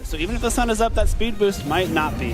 So even if the sun is up, that speed boost might not be.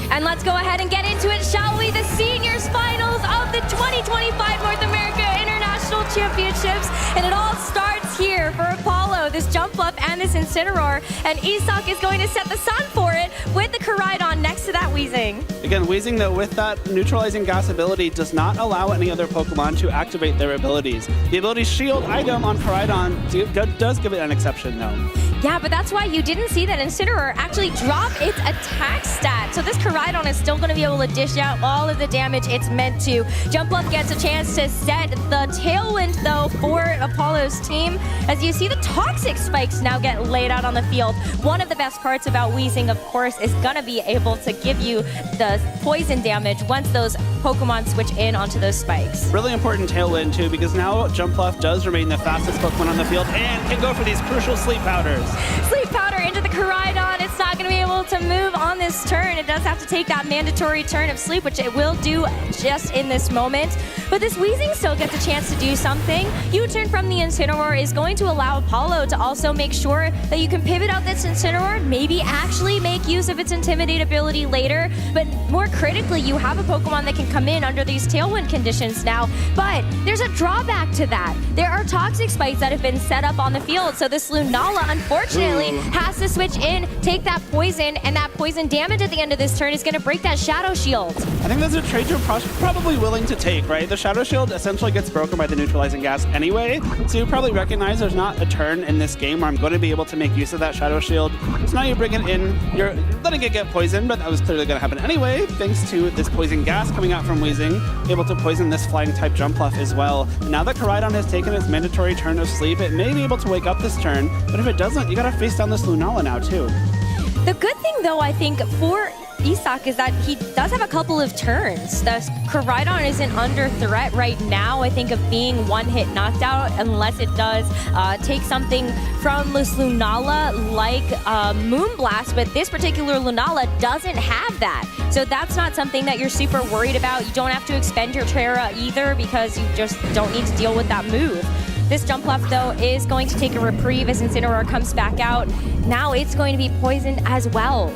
And let's go ahead and get into it, shall we? The seniors finals of the 2025 North America International Championships. And it all starts here for Apollo, this jump up and this Incineroar. And Isak is going to set the sun for it with the Koraidon next to that Weezing. Again, Weezing, though, with that neutralizing gas ability, does not allow any other Pokemon to activate their abilities. The ability Shield item on Koraidon does give it an exception, though. Yeah, but that's why you didn't see that Incineroar actually drop its attack stat. So this Koraidon is still going to be able to dish out all of the damage it's meant to. Jumpluff gets a chance to set the tailwind, though, for Apollo's team. As you see, the toxic spikes now get laid out on the field. One of the best parts about Weezing, of course, is going to be able to give you the poison damage once those Pokemon switch in onto those spikes. Really important tailwind, too, because now Jumpluff does remain the fastest Pokemon on the field and can go for these crucial sleep powders. Sleep powder into the Koraidon. It's not going to be able to move on this turn. It does have to take that mandatory turn of sleep, which it will do just in this moment. But this Weezing still gets a chance to do something. U-turn from the Incineroar is going to allow Apollo to also make sure that you can pivot out this Incineroar, maybe actually make use of its Intimidate ability later. But more critically, you have a Pokemon that can come in under these Tailwind conditions now. But there's a drawback to that. There are Toxic Spikes that have been set up on the field. So this Lunala, unfortunately, has to switch in, take that poison, and that poison damage at the end of this turn is going to break that Shadow Shield. I think that's a trade you're probably willing to take, right? The Shadow Shield essentially gets broken by the neutralizing gas anyway, so you probably recognize there's not a turn in this game where I'm going to be able to make use of that Shadow Shield. So now you bring it in, you're letting it get poisoned, but that was clearly going to happen anyway, thanks to this poison gas coming out from Weezing, able to poison this flying type Jumpluff as well. And now that Koraidon has taken its mandatory turn of sleep, it may be able to wake up this turn, but if it doesn't, you got to face down this Lunala now too. The good thing, though, I think, for Isak is that he does have a couple of turns. The Koraidon isn't under threat right now, I think, of being one-hit knocked out, unless it does take something from this Lunala like Moonblast, but this particular Lunala doesn't have that. So that's not something that you're super worried about. You don't have to expend your Terra either because you just don't need to deal with that move. This Jumpluff, though, is going to take a reprieve as Incineroar comes back out. Now it's going to be poisoned as well.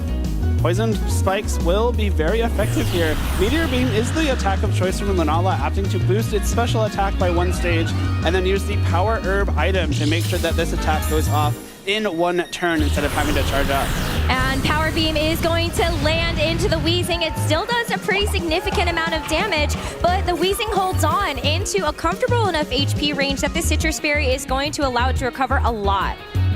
Poison spikes will be very effective here. Meteor Beam is the attack of choice from Lunala, opting to boost its special attack by one stage, and then use the Power Herb item to make sure that this attack goes off in one turn instead of having to charge up. And Power Beam is going to land into the Weezing. It still does a pretty significant amount of damage, but the Weezing holds on into a comfortable enough HP range that this Citrus Berry is going to allow it to recover a lot.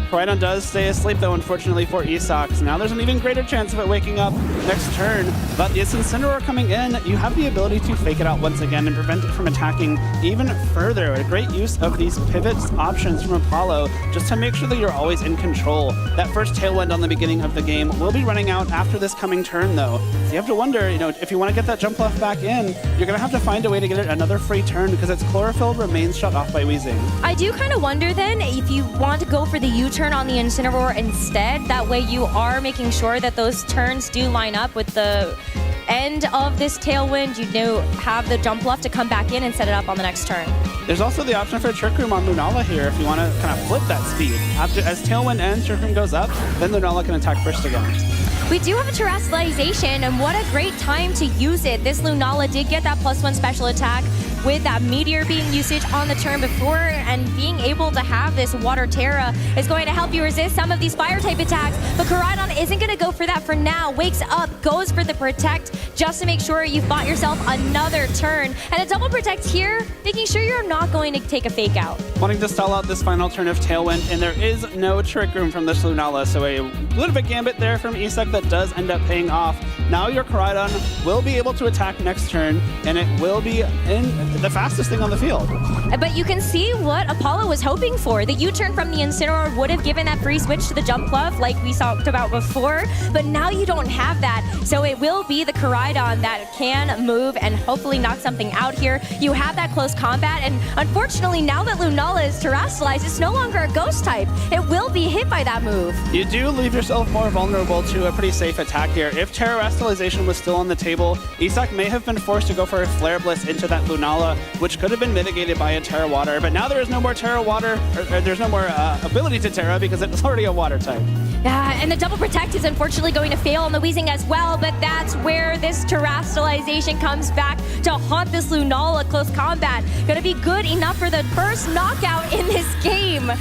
Koraidon does stay asleep, though, unfortunately for Isak. So now there's an even greater chance of it waking up next turn. But this Incineroar coming in, you have the ability to fake it out once again and prevent it from attacking even further. A great use of these pivots options from Apollo just to make sure that you're always in control. That first Tailwind on the beginning of the game will be running out after this coming turn, though. So you have to wonder, if you want to get that Jumpluff back in, you're going to have to find a way to get it another free turn because its Chlorophyll remains shut off by Weezing. I do kind of wonder, then, if you want to go for the U-turn on the Incineroar instead. That way you are making sure that those turns do line up with the end of this Tailwind. You have the Jumpluff to come back in and set it up on the next turn. There's also the option for a Trick Room on Lunala here if you want to kind of flip that speed. As Tailwind ends, Trick Room goes up, then Lunala can attack first again. We do have a Terrestrialization, and what a great time to use it. This Lunala did get that +1 special attack with that Meteor Beam usage on the turn before, and being able to have this Water Terra is going to help you resist some of these Fire-type attacks, but Koraidon isn't going to go for that for now. Wakes up, goes for the Protect, just to make sure you've bought yourself another turn. And a double Protect here, making sure you're not going to take a Fake Out. Wanting to stall out this final turn of Tailwind, and there is no Trick Room from this Lunala, so a little bit gambit there from Isak that does end up paying off. Now your Koraidon will be able to attack next turn, and it will be in the fastest thing on the field. But you can see what Apollo was hoping for. The U-turn from the Incineroar would have given that free switch to the Jumpluff like we talked about before, but now you don't have that. So it will be the Koraidon that can move and hopefully knock something out here. You have that close combat, and unfortunately now that Lunala is terrestrialized, it's no longer a ghost type. It will be hit by that move. You do leave yourself more vulnerable to a pretty safe attack here. If terrestrialization was still on the table, Isak may have been forced to go for a Flare Blitz into that Lunala, which could have been mitigated by a Terra Water, but now there is no more Terra Water, or there's no more ability to Terra because it's already a Water type. Yeah, and the double protect is unfortunately going to fail on the Weezing as well, but that's where this terrestrialization comes back to haunt this Lunala close combat. Gonna be good enough for the first knockout in this game.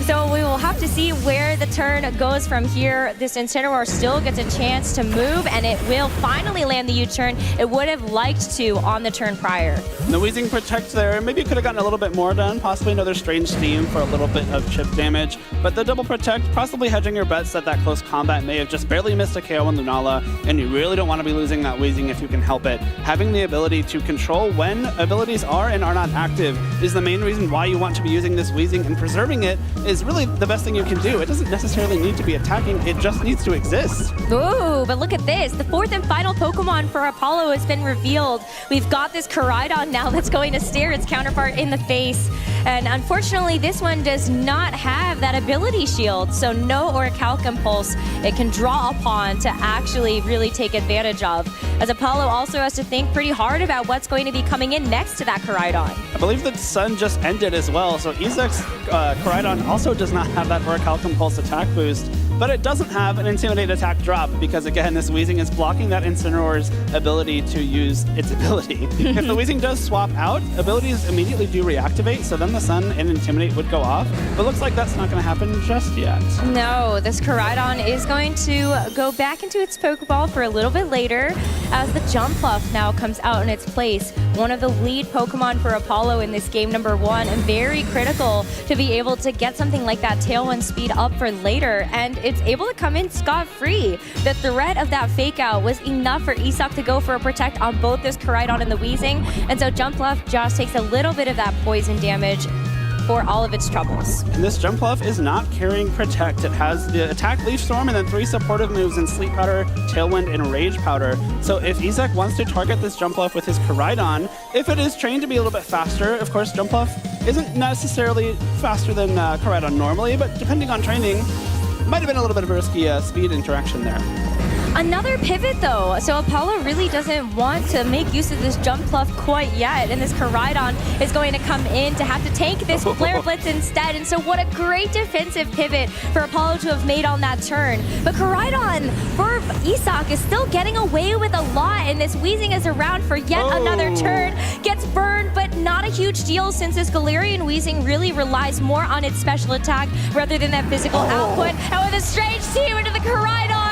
So we will have to see where the turn goes from here. This Incineroar still gets a chance to move, and it will finally land the U-turn. It would have liked to on the turn prior. The Weezing Protect there, maybe it could have gotten a little bit more done, possibly another Strange Steam for a little bit of chip damage, but the double Protect, possibly hedging your bets that close combat may have just barely missed a KO on Lunala, and you really don't want to be losing that Weezing if you can help it. Having the ability to control when abilities are and are not active is the main reason why you want to be using this Weezing, and preserving it is really the best thing you can do. It doesn't necessarily need to be attacking, it just needs to exist. Ooh, but look at this. The fourth and final Pokemon for Apollo has been revealed. We've got this Koraidon now that's going to stare its counterpart in the face. And unfortunately, this one does not have that ability shield, so no Orichalcum Pulse it can draw upon to actually really take advantage of. As Apollo also has to think pretty hard about what's going to be coming in next to that Koraidon. I believe the sun just ended as well, so Izek's Koraidon also does not have that Orichalcum Pulse attack boost, but it doesn't have an Intimidate attack drop because, again, this Weezing is blocking that Incineroar's ability to use its ability. If the Weezing does swap out, abilities immediately do reactivate, so then the Sun and Intimidate would go off, but looks like that's not going to happen just yet. No, this Koraidon is going to go back into its Pokeball for a little bit later as the Jumpluff now comes out in its place. One of the lead Pokemon for Apollo in this game number 1, and very critical to be able to get something like that Tailwind speed up for later, and it's able to come in scot-free. The threat of that fake out was enough for Isak to go for a protect on both this Koraidon and the Weezing, and so Jumpluff just takes a little bit of that poison damage for all of its troubles. And this Jumpluff is not carrying Protect. It has the Attack, Leaf Storm, and then 3 supportive moves in Sleep Powder, Tailwind, and Rage Powder. So if Isak wants to target this Jumpluff with his Koraidon, if it is trained to be a little bit faster, of course Jumpluff isn't necessarily faster than Koraidon normally, but depending on training, might have been a little bit of a risky speed interaction there. Another pivot though, so Apollo really doesn't want to make use of this Jumpluff quite yet, and this Koraidon is going to come in to have to tank this Flare Blitz instead, and so what a great defensive pivot for Apollo to have made on that turn. But Koraidon for Isak is still getting away with a lot, and this Weezing is around for yet another turn, gets burned, but not a huge deal since this Galarian Weezing really relies more on its special attack rather than that physical output. And with a Strange Steam into the Koraidon,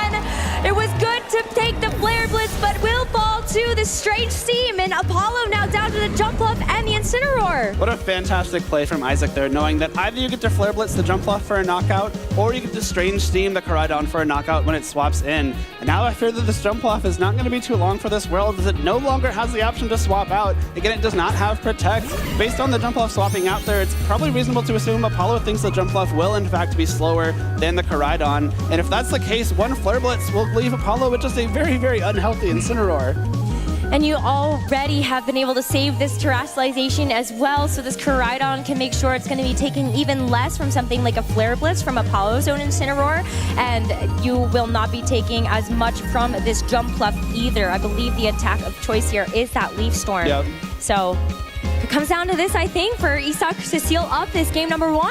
it was good to take the Flare Blitz, but will fall to the Strange Steam, and Apollo now down to the Jumpluff and the Incineroar. What a fantastic play from Isaac there, knowing that either you get to Flare Blitz the Jumpluff for a knockout, or you get to Strange Steam the Koraidon for a knockout when it swaps in. And now I fear that this Jumpluff is not going to be too long for this world, as it no longer has the option to swap out. Again, it does not have Protect. Based on the Jumpluff swapping out there, it's probably reasonable to assume Apollo thinks the Jumpluff will in fact be slower than the Koraidon. And if that's the case, one Flare Blitz will leave Apollo with just a very, very unhealthy Incineroar. And you already have been able to save this terrestrialization as well, so this Koraidon can make sure it's going to be taking even less from something like a Flare Blitz from Apollo's own Incineroar, and you will not be taking as much from this Jumpluff either. I believe the attack of choice here is that Leaf Storm. Yep. So it comes down to this, I think, for Isak to seal up this game number 1.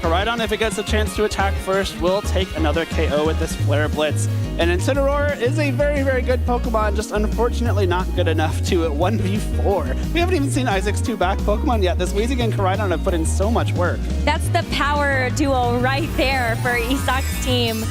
Koraidon, if it gets a chance to attack first, will take another KO with this Flare Blitz. And Incineroar is a very, very good Pokemon, just unfortunately not good enough to 1v4. We haven't even seen Isaac's 2 back Pokemon yet. This Weezing and Koraidon have put in so much work. That's the power duo right there for Isak's team.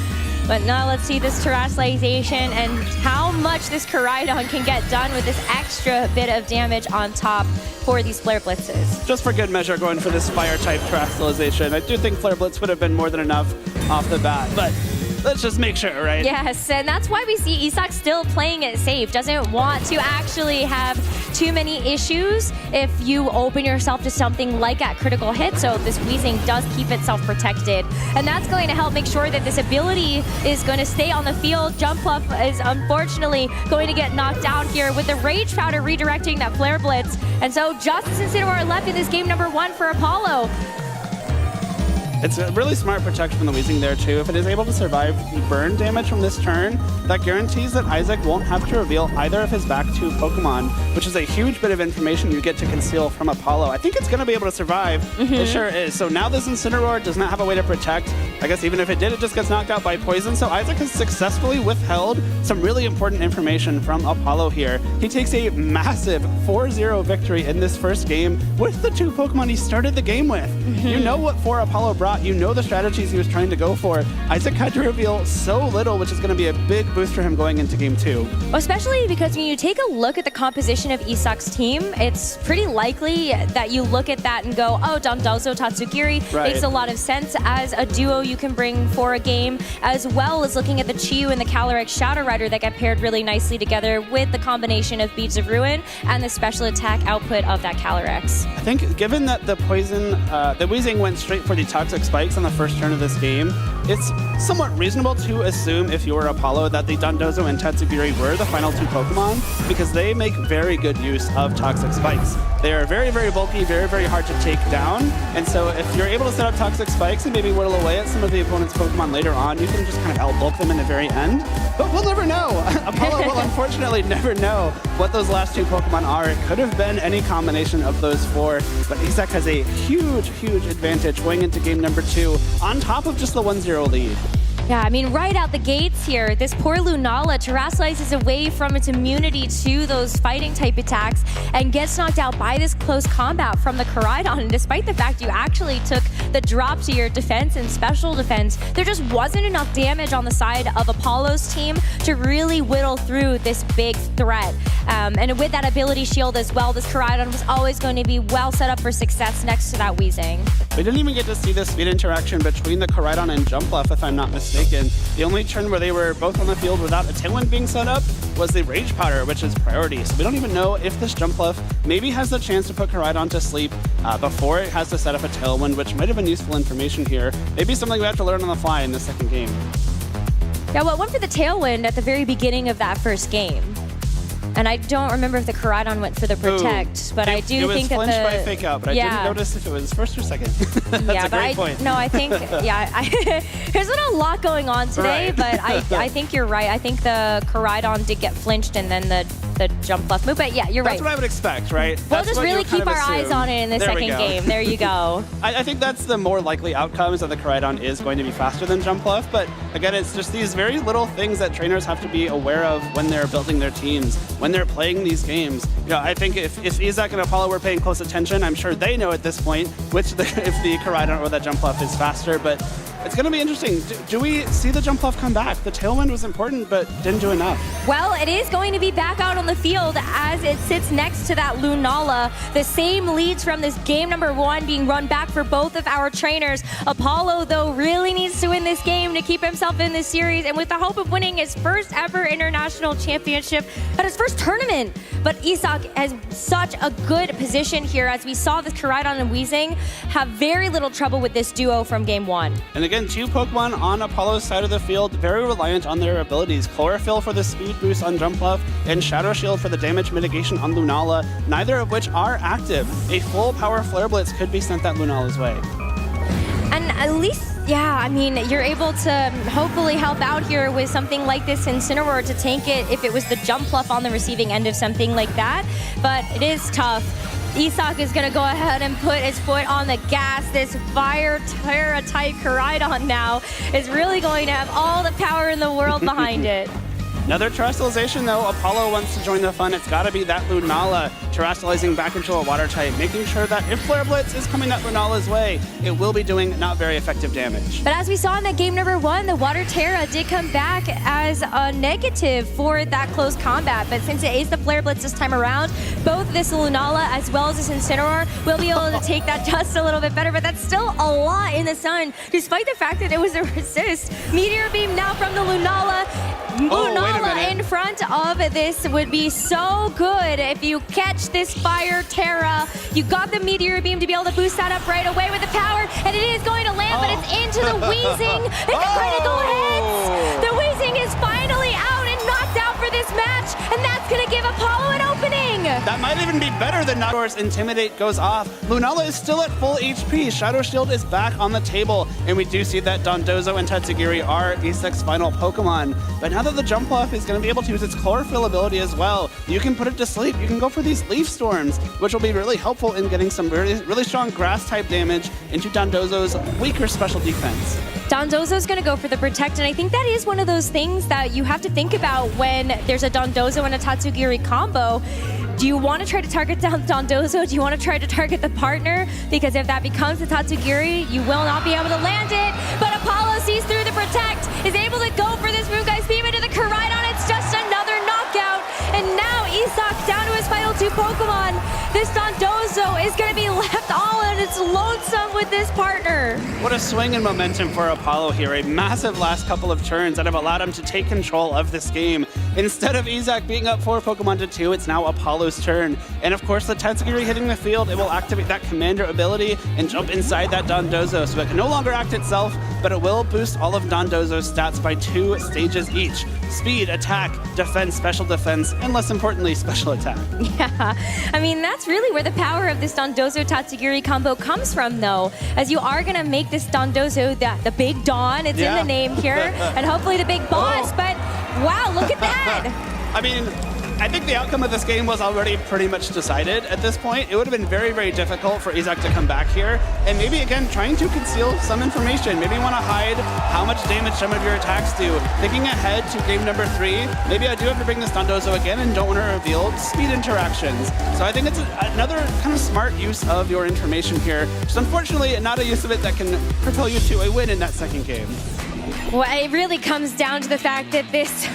But now let's see this terrestrialization and how much this Koraidon can get done with this extra bit of damage on top for these Flare Blitzes. Just for good measure, going for this Fire-type terrestrialization. I do think Flare Blitz would have been more than enough off the bat, but let's just make sure, right? Yes, and that's why we see Isak still playing it safe. Doesn't want to actually have too many issues if you open yourself to something like a critical hit, so this Weezing does keep itself protected. And that's going to help make sure that this ability is going to stay on the field. Jumpluff is unfortunately going to get knocked down here with the Rage Powder redirecting that Flare Blitz. And so just as Incineroar left in this game number 1 for Apollo. It's a really smart protection from the Weezing there, too. If it is able to survive the burn damage from this turn, that guarantees that Isaac won't have to reveal either of his back two Pokemon, which is a huge bit of information you get to conceal from Apollo. I think it's going to be able to survive. It sure is. So now this Incineroar does not have a way to protect. I guess even if it did, it just gets knocked out by poison. So Isaac has successfully withheld some really important information from Apollo here. He takes a massive 4-0 victory in this first game with the two Pokemon he started the game with. You know what for Apollo brought. You know the strategies he was trying to go for. Isaac had to reveal so little, which is going to be a big boost for him going into game 2. Especially because when you take a look at the composition of Isak's team, it's pretty likely that you look at that and go, oh, Dondozo Tatsugiri makes a lot of sense as a duo you can bring for a game, as well as looking at the Chiyu and the Calyrex Shadow Rider that get paired really nicely together with the combination of Beads of Ruin and the special attack output of that Calyrex. I think given that the poison, the Weezing went straight for the Toxic Spikes on the first turn of this game, it's somewhat reasonable to assume if you were Apollo that the Dondozo and Tatsugiri were the final two Pokemon, because they make very good use of Toxic Spikes. They are very, very bulky, very, very hard to take down, and so if you're able to set up Toxic Spikes and maybe whittle away at some of the opponent's Pokemon later on, you can just kind of outbulk them in the very end. But we'll never know. Apollo will unfortunately never know what those last two Pokemon are. It could have been any combination of those four, but Isak has a huge, huge advantage going into game number 2 on top of just the 1-0 lead. Yeah, I mean, right out the gates here, this poor Lunala terrestrializes away from its immunity to those fighting type attacks and gets knocked out by this close combat from the Koraidon. And despite the fact you actually took the drop to your defense and special defense, there just wasn't enough damage on the side of Apollo's team to really whittle through this big threat. And with that ability shield as well, this Koraidon was always going to be well set up for success next to that Weezing. We didn't even get to see the speed interaction between the Koraidon and Jumpluff, if I'm not mistaken. The only turn where they were both on the field without a Tailwind being set up was the Rage Powder, which is priority. So we don't even know if this Jumpluff maybe has the chance to put Koraidon to sleep before it has to set up a Tailwind, which might have been useful information here. Maybe something we have to learn on the fly in the second game. Yeah, well, it went for the Tailwind at the very beginning of that first game. And I don't remember if the Koraidon went for the Protect, but I do think that it was flinched by Fake Out, but I didn't notice if it was first or second. That's a great point. No, I think, there's been a lot going on today, but I think you're right. I think the Koraidon did get flinched and then the Jumpluff move, but yeah, you're right. That's what I would expect, right? We'll just really keep our eyes on it in the second game. There you go. I think that's the more likely outcome, is that the Koraidon is going to be faster than Jumpluff, but again, it's just these very little things that trainers have to be aware of when they're building their teams, when they're playing these games. You know, I think if Isak and Apollo were paying close attention, I'm sure they know at this point if the Koraidon or the Jumpluff is faster, but it's going to be interesting. Do we see the Jumpluff come back? The Tailwind was important, but didn't do enough. Well, it is going to be back out on the field as it sits next to that Lunala. The same leads from this game number 1 being run back for both of our trainers. Apollo, though, really needs to win this game to keep himself in this series, and with the hope of winning his first ever international championship at his first tournament. But Isak has such a good position here, as we saw this Koraidon and Weezing have very little trouble with this duo from game 1. And again, two Pokemon on Apollo's side of the field, very reliant on their abilities. Chlorophyll for the speed boost on Jumpluff, and Shadow Shield for the damage mitigation on Lunala, neither of which are active. A full power Flare Blitz could be sent that Lunala's way. And at least, yeah, I mean, you're able to hopefully help out here with something like this Incineroar to tank it if it was the Jumpluff on the receiving end of something like that. But it is tough. Isak is going to go ahead and put his foot on the gas. This Fire Terra type Koraidon now is really going to have all the power in the world behind it. Another terrestrialization, though. Apollo wants to join the fun. It's got to be that Lunala terrestrializing back into a water type, making sure that if Flare Blitz is coming that Lunala's way, it will be doing not very effective damage. But as we saw in that game number 1, the Water Terra did come back as a negative for that close combat. But since it is the Flare Blitz this time around, both this Lunala as well as this Incineroar will be able to take that dust a little bit better. But that's still a lot in the sun, despite the fact that it was a resist. Meteor Beam now from the Lunala. Lunala in front of this would be so good if you catch this Fire Terra. You got the Meteor Beam to be able to boost that up right away with the power, and it is going to land, but it's into the Weezing. It's a critical hit. The Weezing is finally out and knocked out for this match, and that's going to give Apollo an opening. That might even be better than Nador's Intimidate goes off. Lunala is still at full HP. Shadow Shield is back on the table, and we do see that Dondozo and Tatsugiri are Isak's final Pokemon. But now that the Jumpluff is going to be able to use its Chlorophyll ability as well, you can put it to sleep. You can go for these Leaf Storms, which will be really helpful in getting some really strong Grass-type damage into Dondozo's weaker special defense. Dondozo's going to go for the Protect, and I think that is one of those things that you have to think about when there's a Dondozo and a Tatsugiri combo. Do you want to try to target Dondozo? Do you want to try to target the partner? Because if that becomes the Tatsugiri, you will not be able to land it. But Apollo sees through the Protect, is able to go for this Moonguy's Beam into the Koraidon. It's just another knockout. And now Isak down to his final 2 Pokemon. This Dondozo is going to be left all on its lonesome with this partner. What a swing in momentum for Apollo here. A massive last couple of turns that have allowed him to take control of this game. Instead of Isak being up 4 Pokemon to 2, it's now Apollo's turn. And of course, the Tatsugiri hitting the field, it will activate that Commander ability and jump inside that Dondozo. So it can no longer act itself, but it will boost all of Dondozo's stats by 2 stages each. Speed, attack, defense, special defense, and less importantly, special attack. Yeah, I mean, that's really where the power of this Dondozo-Tatsugiri combo comes from, though, as you are going to make this Dondozo the Big Don. It's in the name here, and hopefully the Big Boss, but wow, look at that! I mean, I think the outcome of this game was already pretty much decided at this point. It would have been very, very difficult for Isak to come back here, and maybe, again, trying to conceal some information. Maybe you want to hide how much damage some of your attacks do. Thinking ahead to game number 3, maybe I do have to bring this Dondozo again and don't want to reveal speed interactions. So I think it's another kind of smart use of your information here. Just unfortunately, not a use of it that can propel you to a win in that second game. Well, it really comes down to the fact that this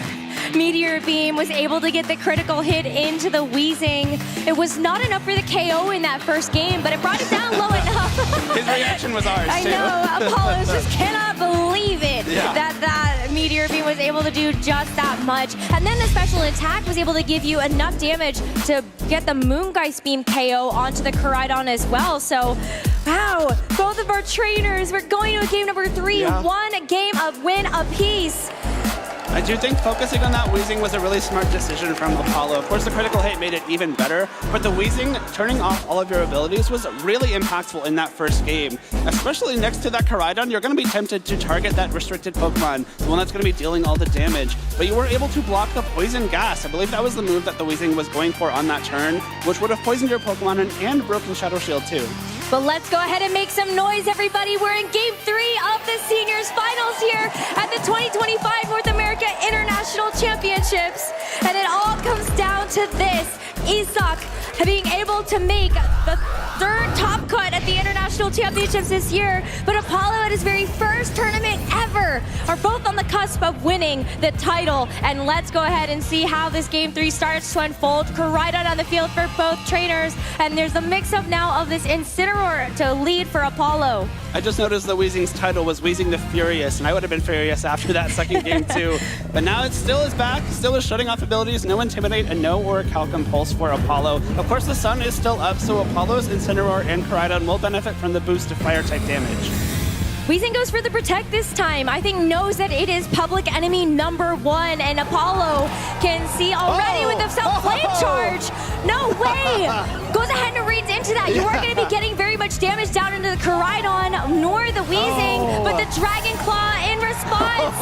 Meteor Beam was able to get the critical hit into the Weezing. It was not enough for the KO in that first game, but it brought it down low enough. His reaction was ours, I too. know, Apollo just cannot believe it that Meteor Beam was able to do just that much. And then the special attack was able to give you enough damage to get the Moongeist Beam KO onto the Koraidon as well. So, wow, both of our trainers, we're going to game number 3, 1 game of win apiece. I do think focusing on that Weezing was a really smart decision from Apollo. Of course, the critical hit made it even better, but the Weezing turning off all of your abilities was really impactful in that first game. Especially next to that Koraidon, you're going to be tempted to target that restricted Pokemon, the one that's going to be dealing all the damage. But you were able to block the Poison Gas. I believe that was the move that the Weezing was going for on that turn, which would have poisoned your Pokemon and broken Shadow Shield too. But let's go ahead and make some noise, everybody. We're in Game 3 of the Seniors Finals here at the 2025 North America International Championships. And it all comes down to this. Isak being able to make the 3rd top cut at the International Championships this year, but Apollo at his very first tournament ever are both on the cusp of winning the title. And let's go ahead and see how this Game 3 starts to unfold. Koraidon on the field for both trainers, and there's a mix-up now of this Incineroar to lead for Apollo. I just noticed the Weezing's title was Weezing the Furious, and I would have been furious after that second game too. But now it still is back, still is shutting off abilities, no Intimidate and no Orichalcum Pulse for Apollo. Of course, the sun is still up, so Apollo's Incineroar and Koraidon will benefit from the boost of Fire-type damage. Weezing goes for the Protect this time. I think knows that it is public enemy number 1, and Apollo can see already with the self-flame charge. No way! Goes ahead and reads into that. You aren't going to be getting very much damage down into the Koraidon, nor the Weezing, but the Dragon Claw in response.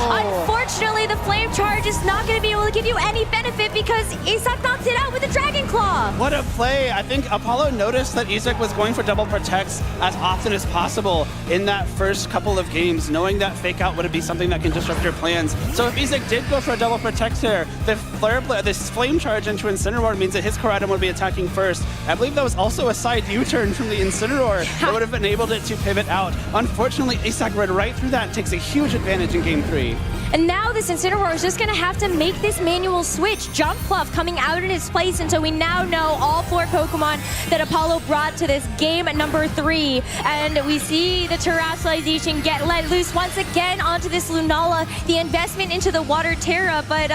Unfortunately, the flame charge is not going to be able to give you any benefit because Isak knocks it out with the Dragon Claw. What a play. I think Apollo noticed that Isak was going for double protects as often as possible in that first couple of games, knowing that fake out would be something that can disrupt your plans. So if Isak did go for a double protect here, this flame charge into Incineroar means that his Koraidon would be attacking first. I believe that was also a side U-turn from the Incineroar that would have enabled it to pivot out. Unfortunately, Isak read right through that and takes a huge advantage in Game 3. And now this Incineroar is just going to have to make this manual switch. Jumpluff coming out in its place, and so we now know all 4 Pokemon that Apollo brought to this game number 3. And we see the Terrestrialization get let loose once again onto this Lunala, the investment into the Water Terra, but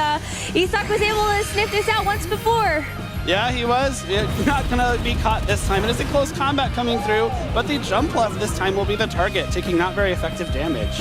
Isak was able to sniff this out once before. Yeah, he was. Not going to be caught this time. It is a close combat coming through, but the Jumpluff this time will be the target, taking not very effective damage.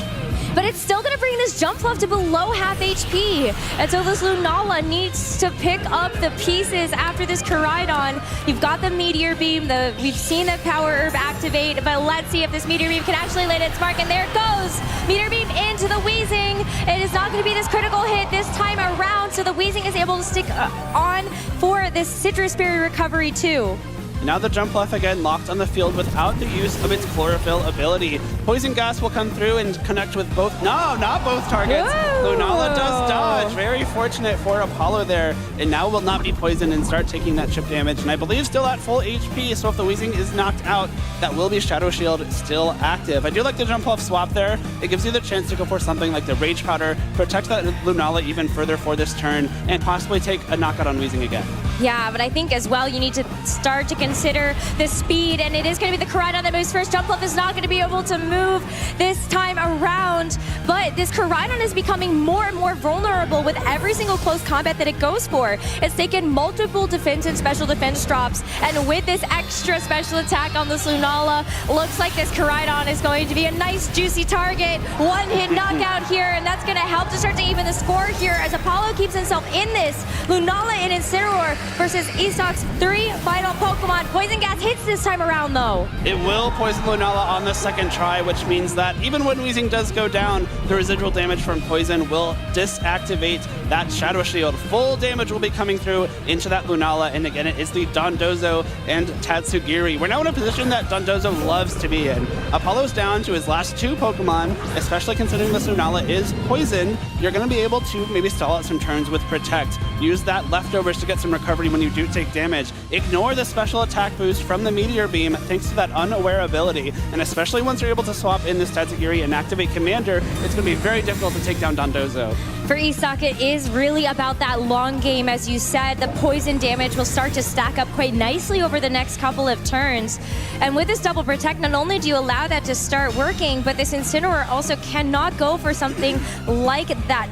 but it's still going to bring this jump fluff to below half HP. And so this Lunala needs to pick up the pieces after this Koraidon. You've got the Meteor Beam, we've seen the Power Herb activate, but let's see if this Meteor Beam can actually land its mark, and there it goes! Meteor Beam into the Weezing. It is not going to be this critical hit this time around, so the Weezing is able to stick on for this Citrus Berry recovery too. Now the jump left again locked on the field without the use of its chlorophyll ability. Poison gas will come through and connect with both, no, not both targets. Whoa. Lunala does dodge. Very fortunate for Apollo there. And now will not be poisoned and start taking that chip damage. And I believe still at full HP, so if the Weezing is knocked out, that will be Shadow Shield still active. I do like the jump off swap there. It gives you the chance to go for something like the Rage Powder, protect that Lunala even further for this turn, and possibly take a knockout on Weezing again. Yeah, but I think as well you need to start to consider the speed, and it is going to be the Koraidon that moves first. Jump Fluff is not going to be able to move this time around, but this Koraidon is becoming more and more vulnerable with every single close combat that it goes for. It's taken multiple defensive special defense drops, and with this extra special attack on this Lunala, looks like this Koraidon is going to be a nice juicy target. One-hit knockout here, and that's going to help to start to even the score here as Apollo keeps himself in this. Lunala in Incineroar versus Isok's 3 final Pokemon. Poison Gas hits this time around though. It will poison Lunala on the second try, which means that even when Weezing does go down, the residual damage from poison will disactivate that Shadow Shield. Full damage will be coming through into that Lunala, and again, it is the Dondozo and Tatsugiri. We're now in a position that Dondozo loves to be in. Apollo's down to his last 2 Pokemon, especially considering this Lunala is poison. You're going to be able to maybe stall out some turns with Protect. Use that leftovers to get some recovery when you do take damage. Ignore the special attack boost from the Meteor Beam thanks to that unaware ability, and especially once you're able to swap in this Tatsugiri and activate Commander, it's going to be very difficult to take down Dondozo. For Isok, it is really about that long game. As you said, the poison damage will start to stack up quite nicely over the next couple of turns. And with this double protect, not only do you allow that to start working, but this Incineroar also cannot go for something like that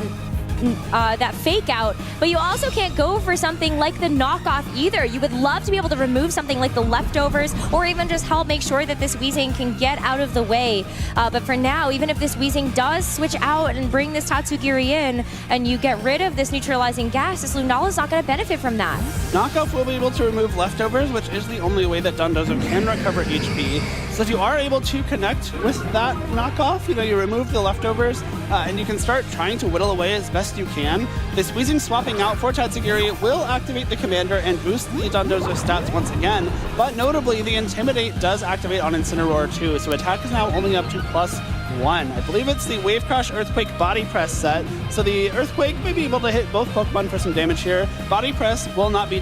fake out, but you also can't go for something like the knockoff either. You would love to be able to remove something like the leftovers, or even just help make sure that this Weezing can get out of the way. But for now, even if this Weezing does switch out and bring this Tatsugiri in, and you get rid of this neutralizing gas, this Lunala is not going to benefit from that. Knockoff will be able to remove leftovers, which is the only way that Dondozo can recover HP. So if you are able to connect with that knockoff, you remove the leftovers, and you can start trying to whittle away as best you can. This Weezing swapping out for Tatsugiri will activate the Commander and boost the Dondozo stats once again, but notably the Intimidate does activate on Incineroar too, so attack is now only up to +1. I believe it's the Wave Crash Earthquake Body Press set, so the Earthquake may be able to hit both Pokemon for some damage here. Body Press will not be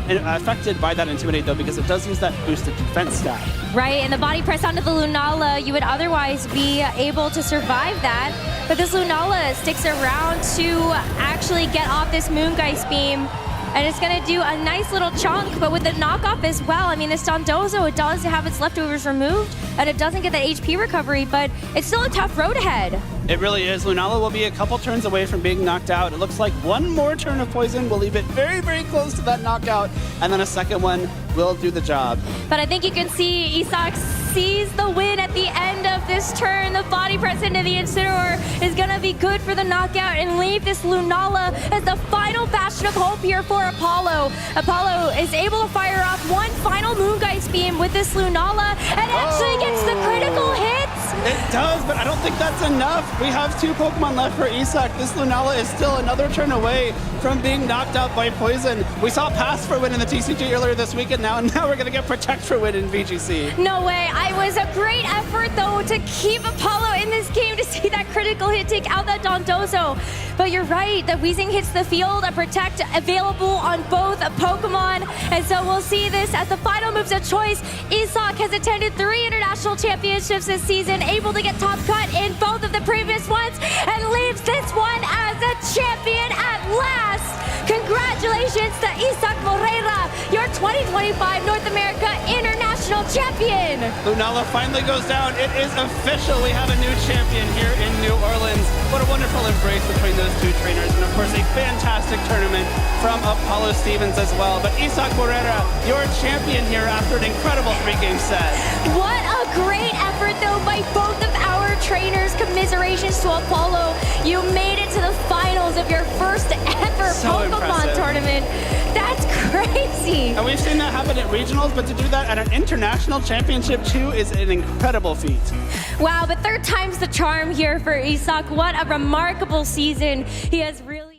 affected by that Intimidate though, because it does use that boosted defense stat. Right, and the Body Press onto the Lunala, you would otherwise be able to survive that, but this Lunala sticks around to actually get off this Moongeist Beam, and it's going to do a nice little chunk, but with the knockoff as well. I mean, this Dondozo, it does have its leftovers removed, and it doesn't get the HP recovery, but it's still a tough road ahead. It really is. Lunala will be a couple turns away from being knocked out. It looks like one more turn of poison will leave it very, very close to that knockout, and then a second one will do the job. But I think you can see Isok sees the win at the end of this turn. The Body Press into the Incineroar is going to be good for the knockout and leave this Lunala as the final bastion of hope here for Apollo. Apollo is able to fire off one final Moongeist Beam with this Lunala and actually gets the critical hits. It does, but I don't think that's enough. We have 2 Pokemon left for Isok. This Lunala is still another turn away from being knocked out by poison. We saw Pass for win in the TCG earlier this week, and now we're going to get Protect for win in VGC. No way. It was a great effort, though, to keep Apollo in this game, to see that critical hit take out that Dondozo. But you're right, the Weezing hits the field, a Protect available on both Pokemon, and so we'll see this as the final moves of choice. Isok has attended 3 international championships this season, able to get top cut in both of the previous ones, and leaves this one as a champion at last. Congratulations to Isok Moreira, your 2025 North America International Champion. Lunala finally goes down. It is official. We have a new champion here in New Orleans. What a wonderful embrace between those 2 trainers, and of course a fantastic tournament from Apollo Stevens as well. But Isok Moreira, your champion here after an incredible 3-game set. What a great effort though by both of our trainers. trainers, commiserations to Apollo. You made it to the finals of your first ever So Pokemon impressive. tournament. That's crazy. And we've seen that happen at regionals, but to do that at an international championship too is an incredible feat. Wow, but third time's the charm here for Isak. What a remarkable season. He has really